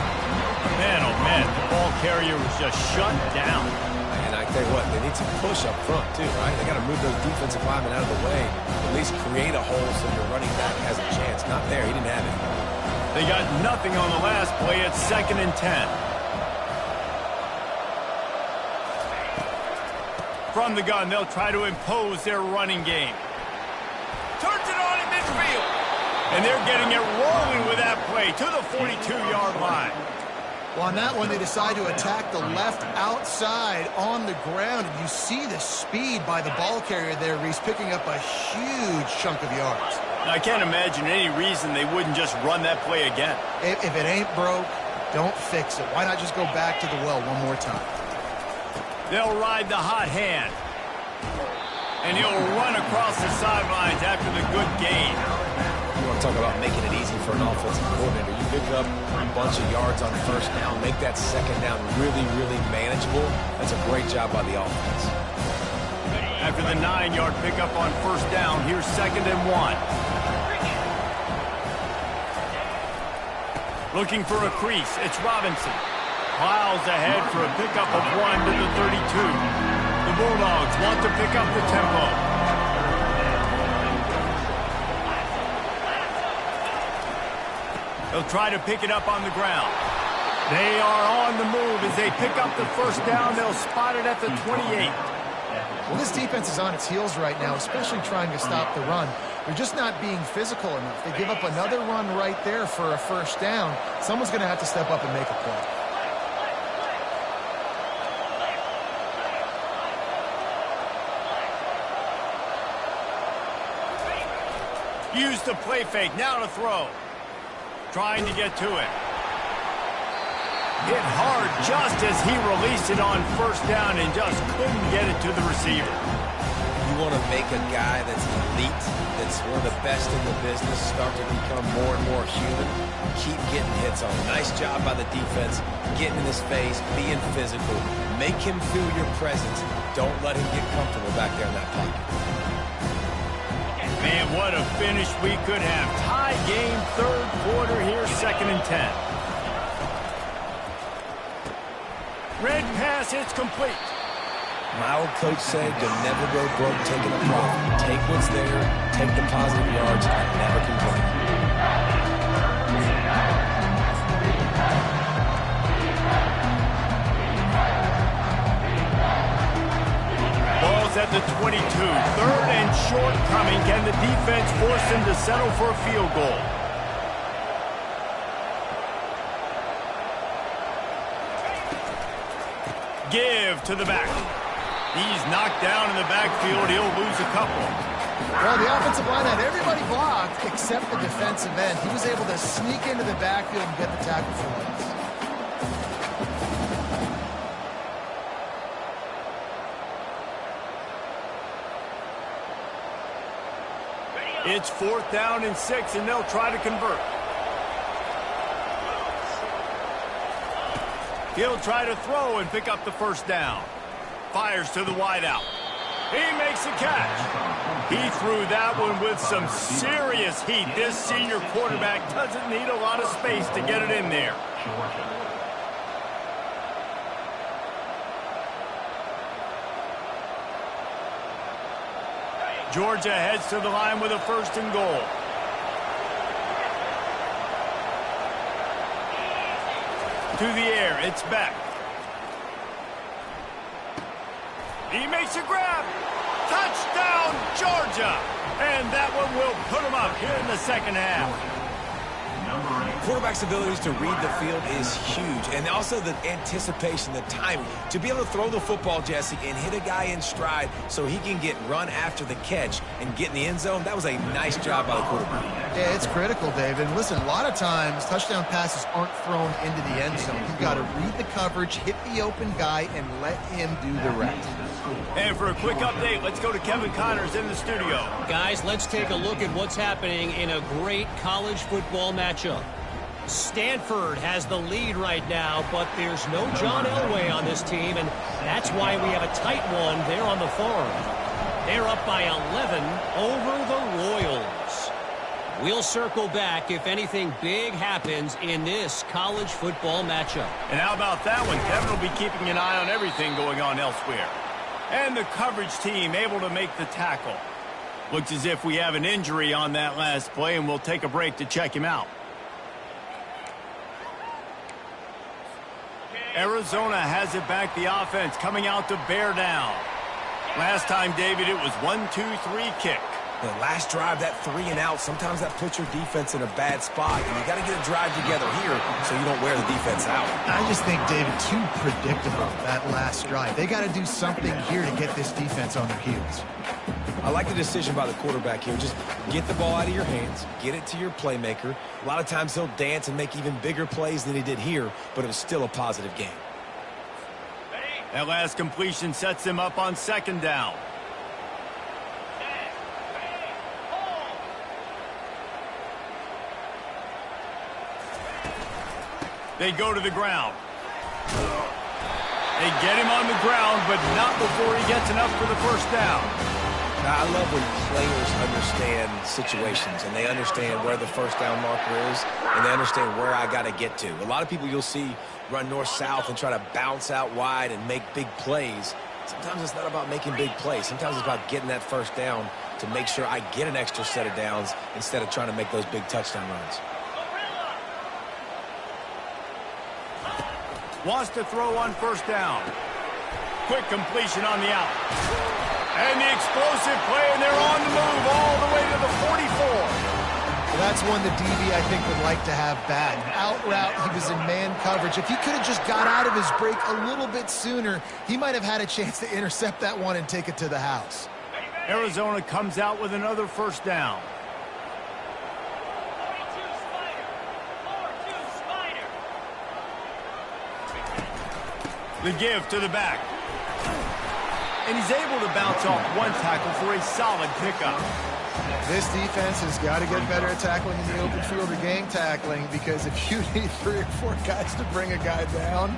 Man, oh man, the ball carrier was just shut down. And I tell you what, they need some push up front too, right? They got to move those defensive linemen out of the way. At least create a hole so your running back has a chance. Not there, he didn't have it. They got nothing on the last play. It's 2nd and 10. From the gun, they'll try to impose their running game. Turns it on in midfield. And they're getting it rolling with that play to the 42-yard line. Well, on that one, they decide to attack the left outside on the ground. And you see the speed by the ball carrier there. He's picking up a huge chunk of yards. I can't imagine any reason they wouldn't just run that play again. If it ain't broke, don't fix it. Why not just go back to the well one more time? They'll ride the hot hand. And he'll run across the sidelines after the good gain. You want to talk about making it easy for an offensive coordinator. You pick up a bunch of yards on 1st down, make that 2nd down really, really manageable. That's a great job by the offense. After the 9-yard pickup on 1st down, here's 2nd and 1. Looking for a crease, it's Robinson. Plows ahead for a pickup of 1 to the 32. The Bulldogs want to pick up the tempo. They'll try to pick it up on the ground. They are on the move as they pick up the 1st down. They'll spot it at the 28. Well, this defense is on its heels right now, especially trying to stop the run. They're just not being physical enough. They give up another run right there for a 1st down. Someone's going to have to step up and make a play. Use the play fake. Now to throw. Trying to get to it. Hit hard just as he released it on 1st down and just couldn't get it to the receiver. You want to make a guy that's elite, that's one of the best in the business, start to become more and more human. Keep getting hits on. Nice job by the defense, getting in his face, being physical. Make him feel your presence. Don't let him get comfortable back there in that pocket. Man, what a finish we could have. Tie game, 3rd quarter here, 2nd and 10. Red pass, it's complete. My old coach said you'll never go broke taking a profit. Take what's there, take the positive yards, and never complain. Ball's at the 22. 3rd and short coming. Can the defense force him to settle for a field goal? Give to the back. He's knocked down in the backfield. He'll lose a couple. Well, the offensive line had everybody blocked except the defensive end. He was able to sneak into the backfield and get the tackle for once. It's 4th down and 6, and they'll try to convert. He'll try to throw and pick up the first down. Fires to the wideout. He makes a catch. He threw that one with some serious heat. This senior quarterback doesn't need a lot of space to get it in there. Georgia heads to the line with a 1st and goal. To the air, it's back. He makes a grab. Touchdown, Georgia. And that one will put him up here in the second half. Quarterback's abilities to read the field is huge, and also the anticipation, the timing. To be able to throw the football, Jesse, and hit a guy in stride so he can get run after the catch and get in the end zone, that was a nice job by the quarterback. Yeah, it's critical, David. Listen, a lot of times touchdown passes aren't thrown into the end zone. You've got to read the coverage, hit the open guy, and let him do the rest. And for a quick update, let's go to Kevin Connors in the studio. Guys, let's take a look at what's happening in a great college football matchup. Stanford has the lead right now, but there's no John Elway on this team, and that's why we have a tight one there on the farm. They're up by 11 over the Royals. We'll circle back if anything big happens in this college football matchup. And how about that one? Kevin will be keeping an eye on everything going on elsewhere. And the coverage team able to make the tackle. Looks as if we have an injury on that last play, and we'll take a break to check him out. Arizona has it back, the offense coming out to bear down. Last time, David, it was 1-2-3 kick. The last drive, that 3 and out, sometimes that puts your defense in a bad spot. And you got to get a drive together here so you don't wear the defense out. I just think, David, too predictable, that last drive. They got to do something here to get this defense on their heels. I like the decision by the quarterback here. Just get the ball out of your hands, get it to your playmaker. A lot of times he'll dance and make even bigger plays than he did here, but it was still a positive game. That last completion sets them up on 2nd down. They go to the ground. They get him on the ground, but not before he gets enough for the first down. I love when players understand situations and they understand where the first down marker is and they understand where I got to get to. A lot of people you'll see run north-south and try to bounce out wide and make big plays. Sometimes it's not about making big plays. Sometimes it's about getting that first down to make sure I get an extra set of downs instead of trying to make those big touchdown runs. Wants to throw on first down. Quick completion on the out. And the explosive play, and they're on the move all the way to the 44. Well, that's one the DB, I think, would like to have back. Out route, he was in man coverage. If he could have just got out of his break a little bit sooner, he might have had a chance to intercept that one and take it to the house. Arizona comes out with another first down. 42 Spider. 42 Spider. The give to the back. And he's able to bounce off one tackle for a solid pickup. This defense has got to get better at tackling in the open field or gang tackling, because if you need 3 or 4 guys to bring a guy down,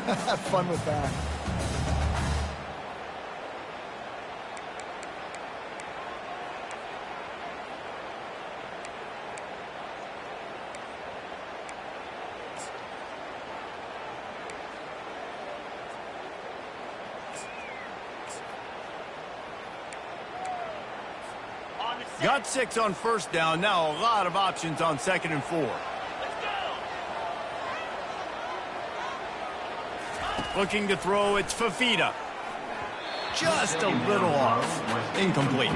have fun with that. Got 6 on first down. Now a lot of options on 2nd and 4. Let's go. Looking to throw, it's Fafita. Just a little off. Incomplete.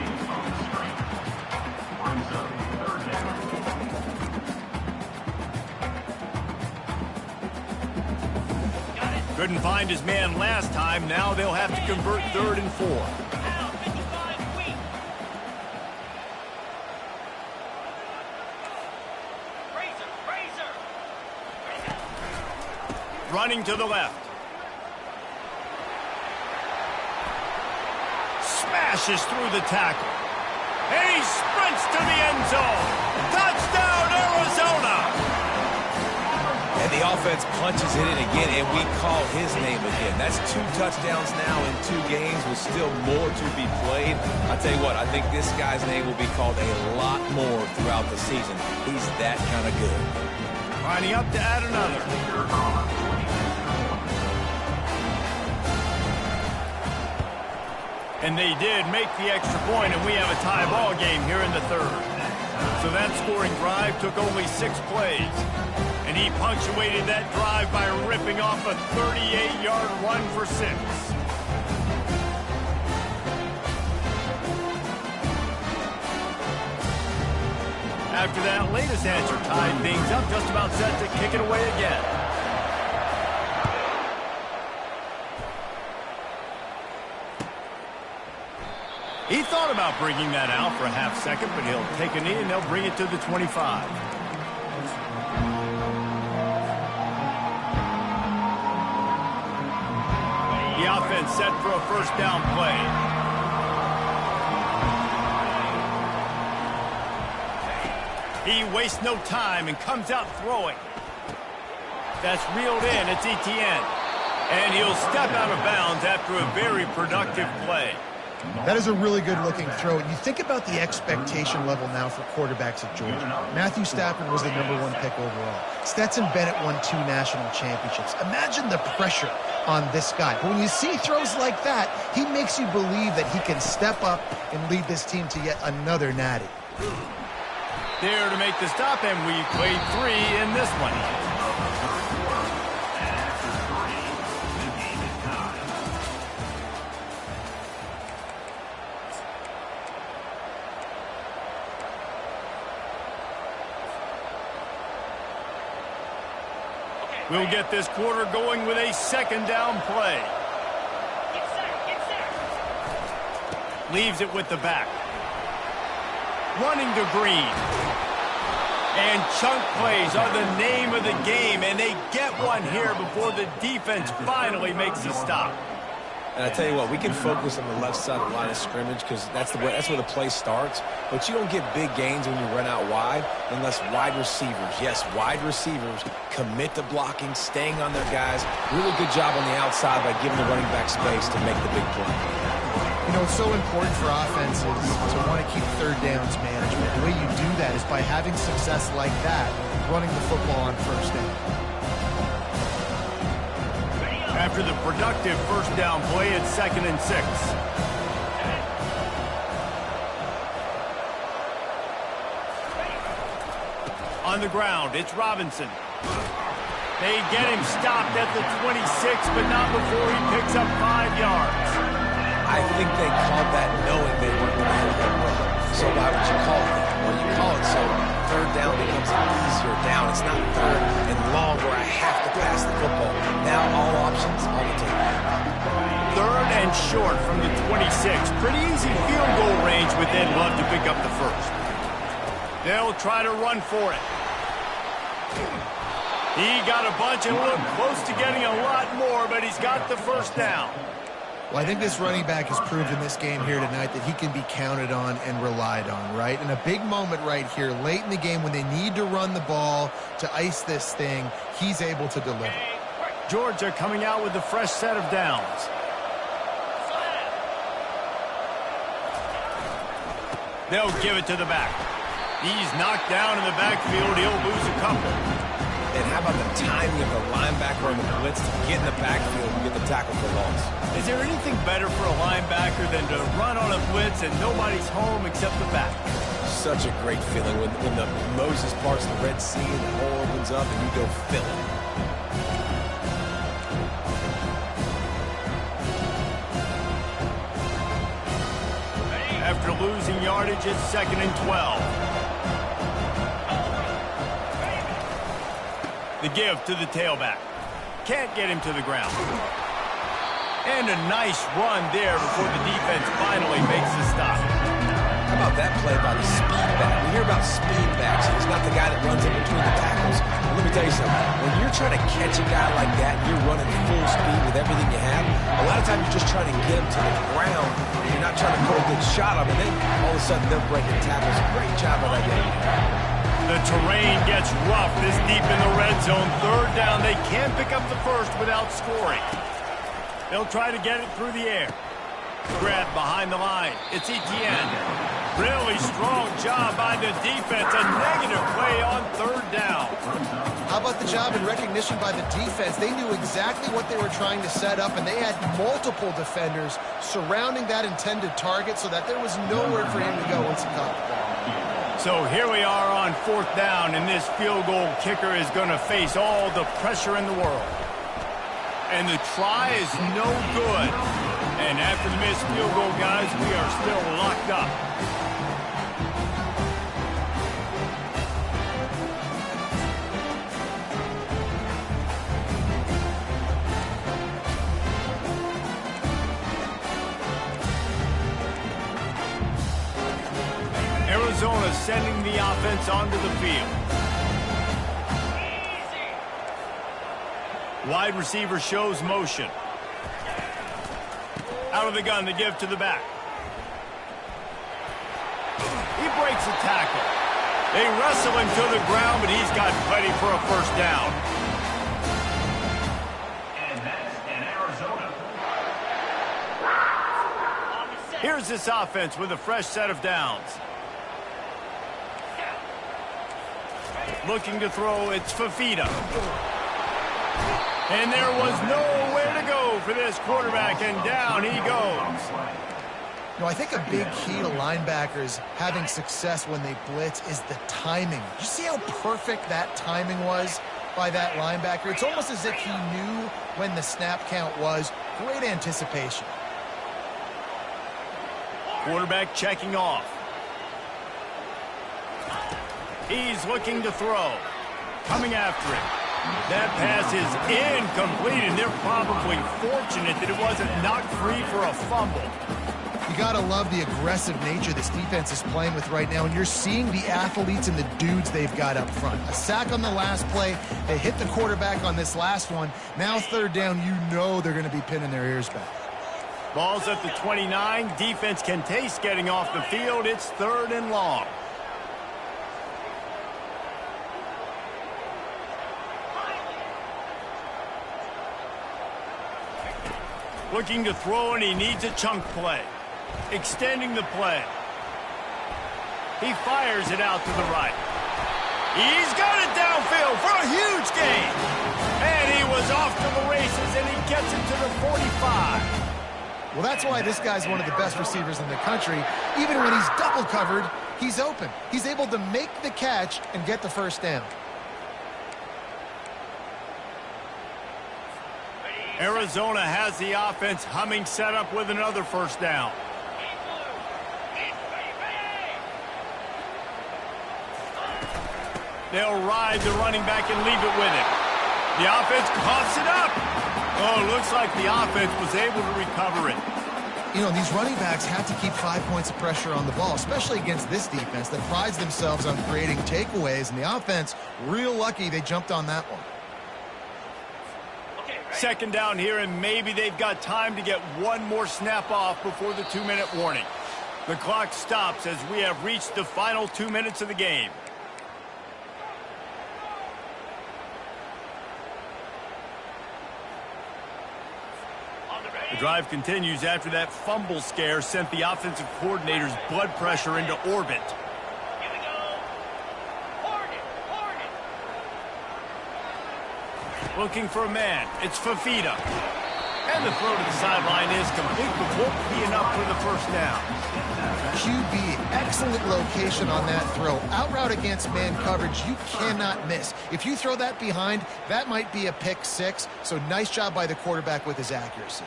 Couldn't find his man last time. Now they'll have to convert 3rd and 4. Out, 55 weak. Running to the left. Smashes through the tackle. And he sprints to the end zone. Touchdown, Arizona! And the offense punches it in again, and we call his name again. That's 2 touchdowns now in 2 games with still more to be played. I tell you what, I think this guy's name will be called a lot more throughout the season. He's that kind of good. Lining up to add another. And they did make the extra point, and we have a tie ball game here in the 3rd. So that scoring drive took only 6 plays. And he punctuated that drive by ripping off a 38-yard run for 6. After that latest answer tied things up, just about set to kick it away again. He thought about bringing that out for a half second, but he'll take a knee and they'll bring it to the 25. The offense set for a first down play. He wastes no time and comes out throwing. That's reeled in. It's Etienne. And he'll step out of bounds after a very productive play. That is a really good-looking throw. And you think about the expectation level now for quarterbacks at Georgia. Matthew Stafford was the #1 pick overall. Stetson Bennett won 2 national championships. Imagine the pressure on this guy. But when you see throws like that, he makes you believe that he can step up and lead this team to yet another natty. There to make the stop, and we played 3 in this one. We'll get this quarter going with a second down play. Get set, get set. Leaves it with the back. Running to Green. And chunk plays are the name of the game, and they get one here before the defense finally makes a stop. And I tell you what, we can focus on the left side of the line of scrimmage because that's where the play starts. But you don't get big gains when you run out wide unless wide receivers, yes, wide receivers, commit to blocking, staying on their guys. Really good job on the outside by giving the running back space to make the big play. You know, it's so important for offenses to want to keep third downs management. The way you do that is by having success like that, running the football on first down. After the productive first down play, it's 2nd and 6. On the ground, it's Robinson. They get him stopped at the 26, but not before he picks up 5 yards. I think they called that knowing they weren't going to hit that run. So why would you call it that? Well, you call it so third down becomes an easier down. It's not 3rd and long where I have to pass the football. Now all options on the table. 3rd and short from the 26. Pretty easy field goal range with Ed Love to pick up the first. They'll try to run for it. He got a bunch and looked close to getting a lot more, but he's got the first down. Well, I think this running back has proved in this game here tonight that he can be counted on and relied on, right? In a big moment right here, late in the game when they need to run the ball to ice this thing, he's able to deliver. Georgia coming out with a fresh set of downs. They'll give it to the back. He's knocked down in the backfield. He'll lose a couple. And how about the timing of the linebacker on the blitz to get in the backfield and get the tackle for loss? Is there anything better for a linebacker than to run on a blitz and nobody's home except the back? Such a great feeling when the Moses parts the Red Sea and the hole opens up and you go fill it. After losing yardage, it's 2nd and 12. The give to the tailback. Can't get him to the ground. And a nice run there before the defense finally makes the stop. How about that play by the speed back? We hear about speed backs. He's not the guy that runs in between the tackles. let me tell you something. When you're trying to catch a guy like that and you're running full speed with everything you have, a lot of times you're just trying to get him to the ground. You're not trying to put a good shot on him, and then all of a sudden they're breaking tackles. Great job by that game. The terrain gets rough this deep in the red zone. Third down, they can't pick up the first without scoring. They'll try to get it through the air. Grab behind the line. It's Etienne. Really strong job by the defense. A negative play on third down. How about the job and recognition by the defense? They knew exactly what they were trying to set up, and they had multiple defenders surrounding that intended target so that there was nowhere for him to go once he caught the ball. So here we are on fourth down, and this field goal kicker is going to face all the pressure in the world. And the try is no good. And after the missed field goal, guys, we are still locked up. Arizona sending the offense onto the field. Wide receiver shows motion. Out of the gun to give to the back. He breaks a tackle. They wrestle him to the ground, but he's got plenty for a first down. And that's in Arizona. Here's this offense with a fresh set of downs. Looking to throw, it's Fafita. And there was nowhere to go for this quarterback, and down he goes. You know, I think a big key to linebackers having success when they blitz is the timing. You see how perfect that timing was by that linebacker? It's almost as if he knew when the snap count was. Great anticipation. Quarterback checking off. He's looking to throw. Coming after him. That pass is incomplete, and they're probably fortunate that it wasn't knocked free for a fumble. You got to love the aggressive nature this defense is playing with right now, and you're seeing the athletes and the dudes they've got up front. A sack on the last play. They hit the quarterback on this last one. Now third down, you know they're going to be pinning their ears back. Ball's at the 29. Defense can taste getting off the field. It's third and long. Looking to throw, and he needs a chunk play. Extending the play. He fires it out to the right. He's got it downfield for a huge gain. And he was off to the races, and he gets it to the 45. Well, that's why this guy's one of the best receivers in the country. Even when he's double covered, he's open. He's able to make the catch and get the first down. Arizona has the offense humming, set up with another first down. They'll ride the running back and leave it with him. The offense coughs it up. Oh, looks like the offense was able to recover it. You know, these running backs have to keep 5 points of pressure on the ball, especially against this defense that prides themselves on creating takeaways, and the offense, real lucky they jumped on that one. Second down here, and maybe they've got time to get one more snap off before the 2-minute warning. The clock stops as we have reached the final 2 minutes of the game. The drive continues after that fumble scare sent the offensive coordinator's blood pressure into orbit. Looking for a man. It's Fafita. And the throw to the sideline is complete, but won't be enough for the first down. QB, excellent location on that throw. Out route against man coverage, you cannot miss. If you throw that behind, that might be a pick six. So nice job by the quarterback with his accuracy.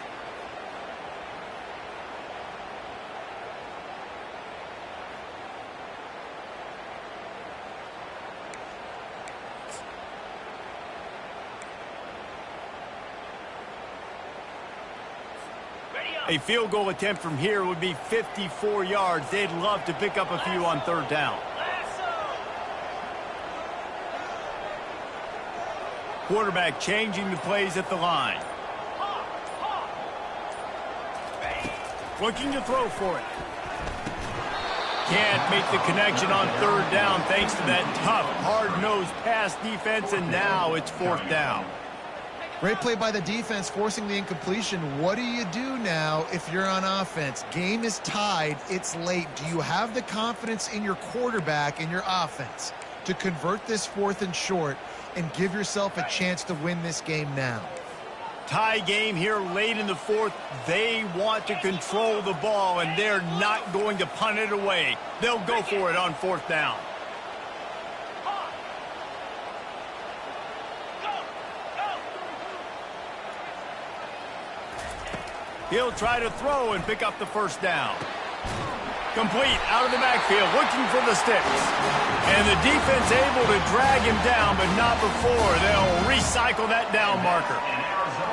A field goal attempt from here would be 54 yards. They'd love to pick up a few on third down. quarterback changing the plays at the line. Looking to throw for it. Can't make the connection on third down thanks to that tough, hard-nosed pass defense, and now it's fourth down. Great play by the defense, forcing the incompletion. What do you do now if you're on offense? Game is tied. It's late. Do you have the confidence in your quarterback and your offense to convert this 4th and short and give yourself a chance to win this game now? Tie game here late in the 4th. They want to control the ball, and they're not going to punt it away. They'll go for it on 4th down. He'll try to throw and pick up the first down. Complete out of the backfield, looking for the sticks. And the defense able to drag him down, but not before. They'll recycle that down marker.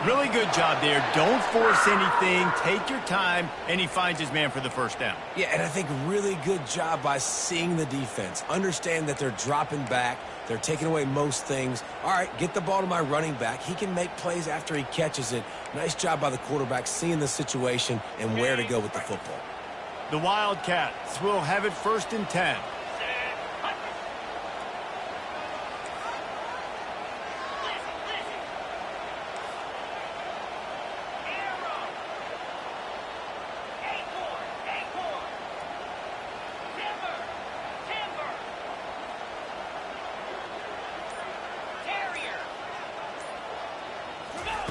Really good job there. Don't force anything. Take your time, and he finds his man for the first down. Yeah, and I think really good job by seeing the defense. Understand that they're dropping back. They're taking away most things. All right, get the ball to my running back. He can make plays after he catches it. Nice job by the quarterback seeing the situation and where to go with the football. The Wildcats will have it 1st and 10.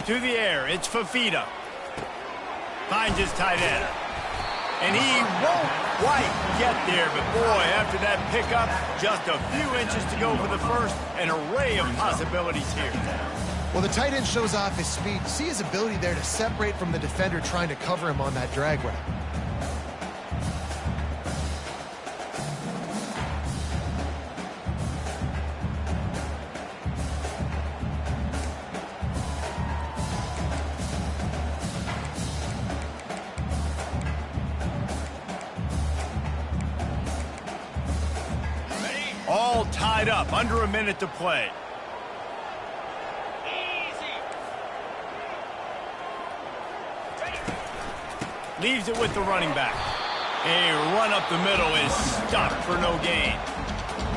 To the air, it's Fafita. Finds his tight end. And he won't quite get there, but boy, after that pickup, just a few inches to go for the first. An array of possibilities here. Well, the tight end shows off his speed. See his ability there to separate from the defender trying to cover him on that drag route. All tied up, under a minute to play. Leaves it with the running back. A run up the middle is stopped for no gain.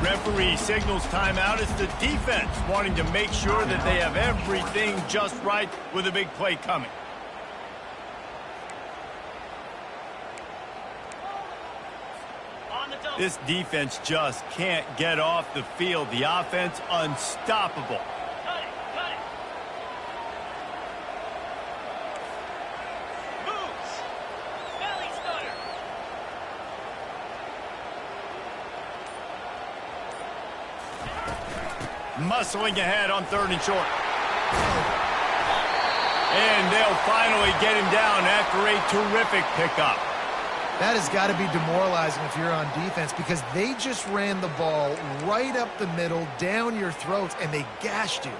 Referee signals timeout. It's the defense wanting to make sure that they have everything just right with a big play coming. This defense just can't get off the field. The offense unstoppable. Cut it. Moves. Belly stutter. Muscling ahead on 3rd and short. And they'll finally get him down after a terrific pickup. That has got to be demoralizing if you're on defense, because they just ran the ball right up the middle, down your throats, and they gashed you.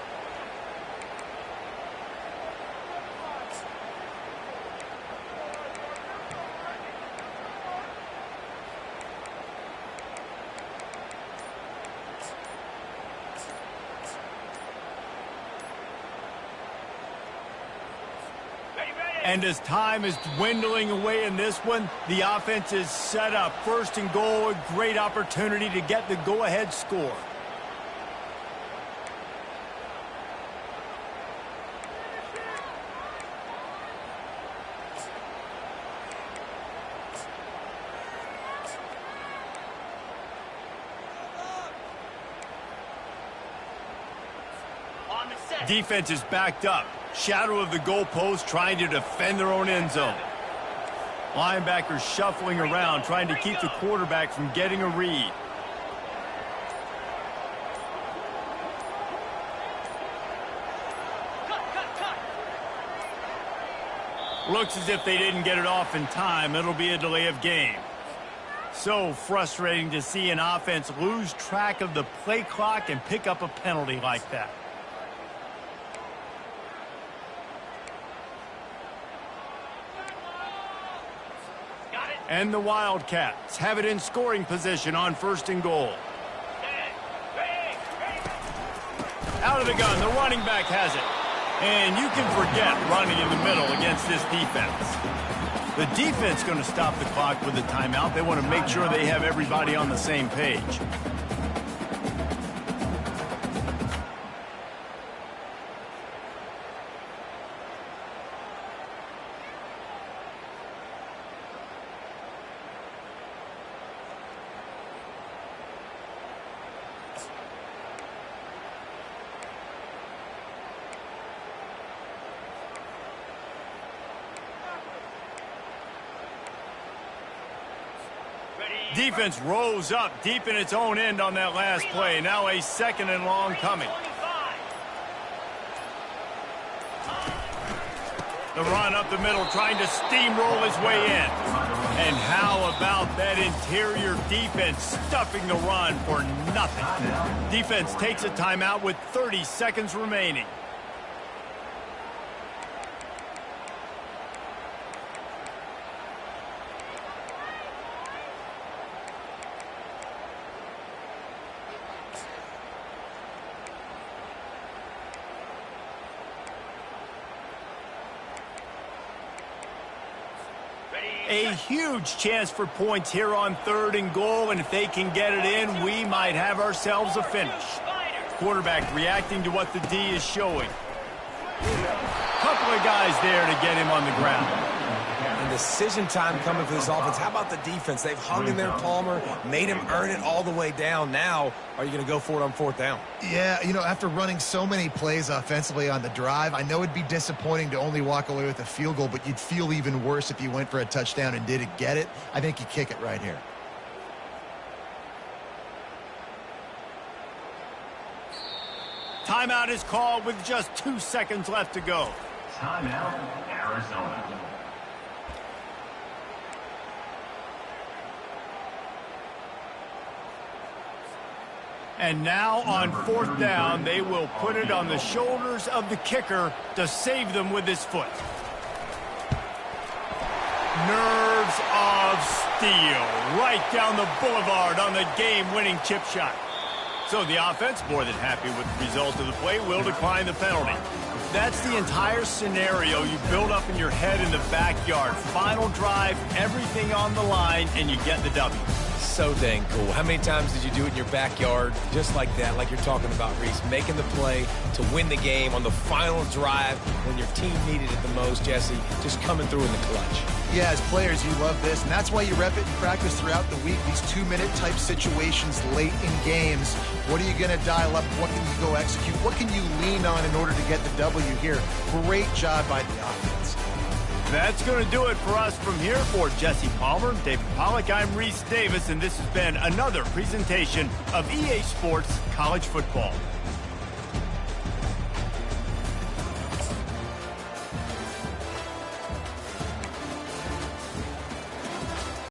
And as time is dwindling away in this one, the offense is set up. 1st and goal, a great opportunity to get the go-ahead score. On the set. Defense is backed up. Shadow of the goalpost, trying to defend their own end zone. Linebackers shuffling around, trying to keep the quarterback from getting a read. Cut. Looks as if they didn't get it off in time. It'll be a delay of game. So frustrating to see an offense lose track of the play clock and pick up a penalty like that. And the Wildcats have it in scoring position on 1st and goal. Out of the gun, the running back has it. And you can forget running in the middle against this defense. The defense going to stop the clock with a timeout. They want to make sure they have everybody on the same page. Defense rose up deep in its own end on that last play. Now a 2nd and long coming. The run up the middle, trying to steamroll his way in. And how about that interior defense stuffing the run for nothing? Defense takes a timeout with 30 seconds remaining. A huge chance for points here on 3rd and goal, and if they can get it in, we might have ourselves a finish. Quarterback reacting to what the D is showing. Couple of guys there to get him on the ground. And decision time coming for this offense. How about the defense? They've hung in there, Palmer, made him earn it all the way down. Now, are you going to go for it on 4th down? Yeah, you know, after running so many plays offensively on the drive, I know it'd be disappointing to only walk away with a field goal, but you'd feel even worse if you went for a touchdown and didn't get it. I think you kick it right here. Timeout is called with just 2 seconds left to go. Timeout, Arizona. And now on 4th down, they will put it on the shoulders of the kicker to save them with his foot. Nerves of steel right down the boulevard on the game-winning chip shot. So the offense, more than happy with the result of the play, will decline the penalty. That's the entire scenario you build up in your head in the backyard. Final drive, everything on the line, and you get the W. So dang cool. How many times did you do it in your backyard just like that, like you're talking about, Reese? Making the play to win the game on the final drive when your team needed it the most, Jesse. Just coming through in the clutch. Yeah, as players, you love this, and that's why you rep it in practice throughout the week. These 2-minute type situations late in games. What are you going to dial up? What can you go execute? What can you lean on in order to get the W here? Great job by the offense. That's going to do it for us from here. For Jesse Palmer, David Pollack, I'm Reese Davis, and this has been another presentation of EA Sports College Football.